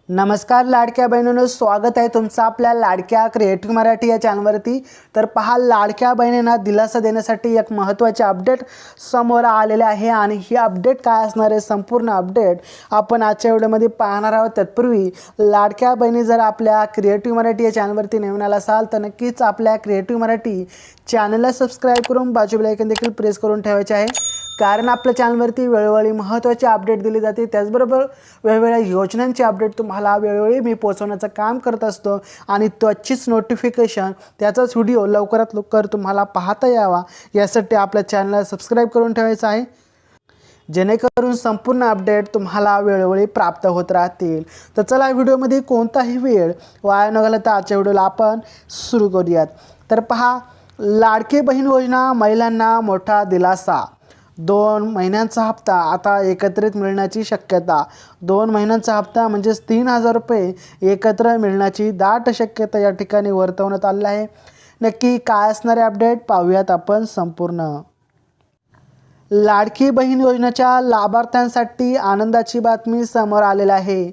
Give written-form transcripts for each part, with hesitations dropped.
नमस्कार लाडक्या बहिणींनो, स्वागत आहे तुमचं आपल्या लाडक्या क्रिएटिव्ह मराठी या चॅनलवरती। तर पहा, लाडक्या बहिणींना दिलासा देण्यासाठी एक महत्त्वाचे अपडेट समोर आलेले आहे आणि ही अपडेट काय असणार आहे, संपूर्ण अपडेट आपण आजच्या व्हिडिओमध्ये पाहणार आहोत। तत्पूर्वी लाडक्या बहिणी जर आपल्या क्रिएटिव्ह मराठी या चॅनलवरती नवीन आला असाल तर नक्कीच आपल्या क्रिएटिव्ह मराठी चॅनलला सबस्क्राईब करून बाजूला आयकॉन देखील प्रेस करून ठेवायचे आहे, कारण आपल्या चॅनलवरती वेळोवेळी महत्त्वाचे अपडेट दिले जाते। त्याचबरोबर वेगवेगळ्या योजनांचे अपडेट तुम्हाला वेळोवेळी मी पोहोचवण्याचं काम करत असतो आणि त्याचीच नोटिफिकेशन, त्याचाच व्हिडिओ लवकरात लवकर तुम्हाला पाहता यावा यासाठी आपल्या चॅनलला सबस्क्राईब करून ठेवायचं आहे, जेणेकरून संपूर्ण अपडेट तुम्हाला वेळोवेळी प्राप्त होत राहतील। तर चला, व्हिडिओमध्ये कोणताही वेळ वाया न घालवता आजच्या व्हिडिओला आपण सुरू करूयात। तर पहा, लाडकी बहीण योजना महिलांना मोठा दिलासा। 2 महिन्यांचा हप्ता आता एकत्रित मिळण्याची शक्यता। 2 महिन्यांचा हप्ता म्हणजेच 3000 रुपये एकत्र मिळण्याची दाट शक्यता या ठिकाणी वर्तवण्यात आली आहे। नक्की काय असणारे अपडेट पाहूयात आपण संपूर्ण। लाडकी बहीण योजनेच्या लाभार्थ्यांसाठी आनंदाची बातमी समोर आलेली आहे।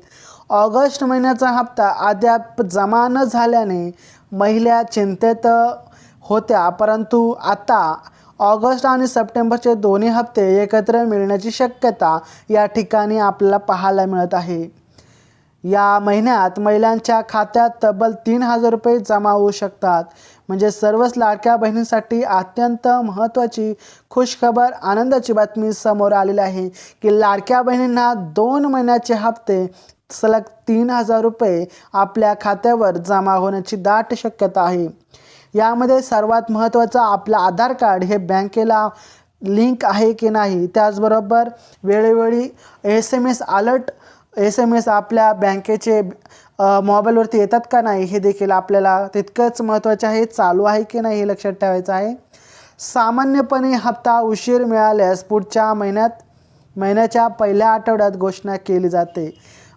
ऑगस्ट महिन्याचा हप्ता अद्याप जमा न झाल्याने महिला चिंतेत होत्या, परंतु आता ऑगस्ट आणि सप्टेंबरचे दोन्ही हप्ते एकत्र मिळण्याची शक्यता या ठिकाणी आपल्याला पाहायला मिळत आहे। या महिन्यात महिलांच्या खात्यात तब्बल 3000 रुपये जमा होऊ शकतात। म्हणजे सर्वच लाडक्या बहिणींसाठी अत्यंत महत्त्वाची खुशखबर, आनंदाची बातमी समोर आलेली आहे की लाडक्या बहिणींना 2 महिन्याचे हप्ते सलग 3000 रुपये आपल्या खात्यावर जमा होण्याची दाट शक्यता आहे। यामध्ये सर्वात महत्त्वाचं आपलं आधार कार्ड हे बँकेला लिंक आहे की नाही, त्याचबरोबर वेळोवेळी SMS अलर्ट, SMS आपल्या बँकेचे मोबाईलवरती येतात का नाही हे देखील आपल्याला तितकंच महत्त्वाचे आहे। चालू आहे की नाही हे लक्षात ठेवायचं आहे। सामान्यपणे हप्ता उशीर मिळाल्यास पुढच्या महिन्याच्या पहिल्या आठवड्यात घोषणा केली जाते,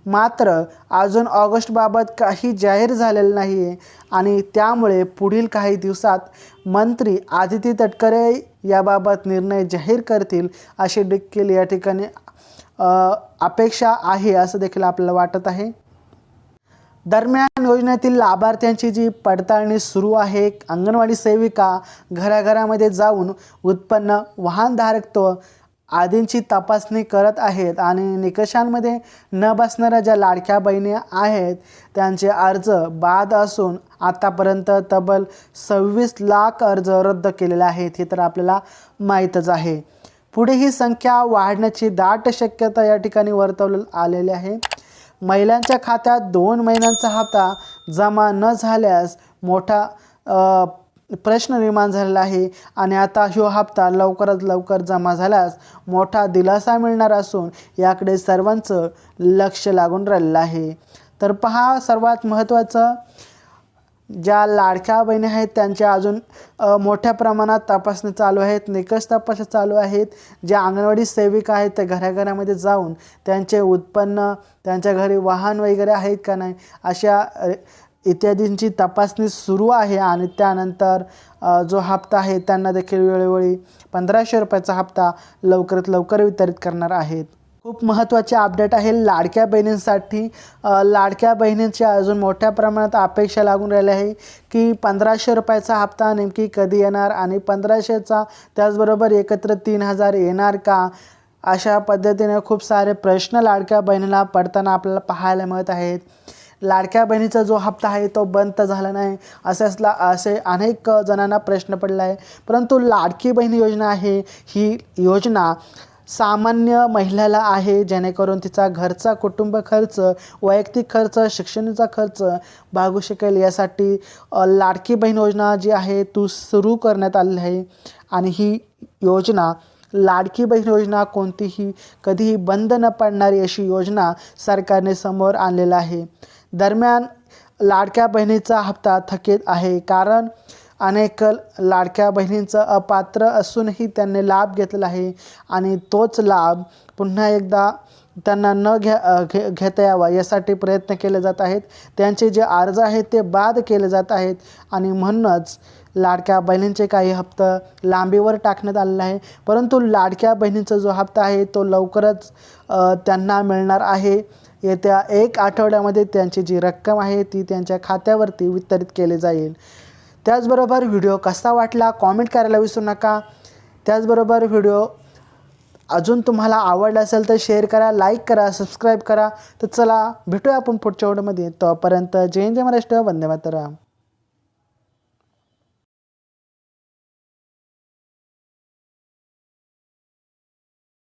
मात्र अजून ऑगस्टबाबत काही जाहीर झालेलं नाही आहे आणि त्यामुळे पुढील काही दिवसात मंत्री आदिती तटकरे याबाबत निर्णय जाहीर करतील अशी देखील या ठिकाणी अपेक्षा आहे, असं देखील आपल्याला वाटत आहे। दरम्यान योजनेतील लाभार्थ्यांची जी पडताळणी सुरू आहे, अंगणवाडी सेविका घराघरामध्ये जाऊन उत्पन्न, वाहनधारकत्व आदींची तपासणी करत आहेत आणि निकषांमध्ये न बसणाऱ्या ज्या लाडक्या बहिणी आहेत त्यांचे अर्ज बाद असून आतापर्यंत तब्बल 26 लाख अर्ज रद्द केलेले आहेत, हे तर आपल्याला माहीतच आहे। पुढे ही संख्या वाढण्याची दाट शक्यता या ठिकाणी वर्तवण्यात आलेली आहे। महिलांच्या खात्यात 2 महिन्यांचा हप्ता जमा न झाल्यास मोठा प्रश्न निर्माण झालेला आहे आणि आता हा हप्ता लवकरात लवकर जमा झाल्यास मोठा दिलासा मिळणार असून याकडे सर्वांचं लक्ष लागून राहिलेलं आहे। तर पहा, सर्वात महत्त्वाचं, ज्या लाडक्या बहिणी आहेत त्यांच्या अजून मोठ्या प्रमाणात तपासणी चालू आहेत, निकष तपासणी चालू आहेत। ज्या अंगणवाडी सेविका आहेत त्या घराघरामध्ये जाऊन त्यांचे उत्पन्न, त्यांच्या घरी वाहन वगैरे आहेत का नाही अशा इत्यादींची तपासणी सुरू आहे आणि त्यानंतर जो हप्ता आहे त्यांना देखील वेळोवेळी 1500 रुपयाचा हप्ता लवकरात लवकर वितरित करणार आहेत। खूप महत्त्वाचे अपडेट आहे लाडक्या बहिणींसाठी। लाडक्या बहिणींच्या अजून मोठ्या प्रमाणात अपेक्षा लागून राहिली आहे की 1500 रुपयाचा हप्ता नेमकी कधी येणार आणि 1500चा त्याचबरोबर एकत्र 3000 येणार का, अशा पद्धतीने खूप सारे प्रश्न लाडक्या बहिणीला पडताना आपल्याला पाहायला मिळत आहेत। लाडक्या बहिणीचा जो हप्ता आहे तो बंद झाला नाही असे अनेक जणांना प्रश्न पडला आहे, परंतु लाडकी बहीण योजना आहे ही योजना सामान्य महिलाला आहे, जेणेकरून तिचा घरचा कुटुंब खर्च, वैयक्तिक खर्च, शिक्षणाचा खर्च भागू शकेल यासाठी लाडकी बहीण योजना जी आहे ती सुरू करण्यात आली आहे आणि ही योजना, लाडकी बहीण योजना कोणतीही कधीही बंद न पडणारी अशी योजना सरकारने समोर आणलेला आहे। दरम्यान लाडक्या बहिणीचा हप्ता थकीत आहे, कारण अनेक लाडक्या बहिणींचं अपात्र असूनही त्यांनी लाभ घेतलेला आहे आणि तोच लाभ पुन्हा एकदा त्यांना न घेता यावा यासाठी प्रयत्न केले जात आहेत. त्यांचे जे अर्ज आहेत ते बाद केले जात आहेत आणि म्हणूनच लाडक्या बहिणींचे काही हप्ता लांबीवर टाकण्यात आलेला आहे. परंतु लाडक्या बहिणींचा जो हप्ता आहे तो लवकरच त्यांना मिळणार आहे. येत्या 1 आठवड्यामध्ये त्यांची जी रक्कम आहे ती त्यांच्या खात्यावरती वितरित केली जाईल. त्याचबरोबर व्हिडिओ कसा वाटला कॉमेंट करायला विसरू नका. त्याचबरोबर व्हिडिओ अजून तुम्हाला आवडला असेल तर शेअर करा, लाईक करा, सबस्क्राईब करा. तर चला भेटूया आपण पुढच्या व्हिडिओमध्ये. तोपर्यंत जय जय महाराष्ट्र, वंदे मातरम.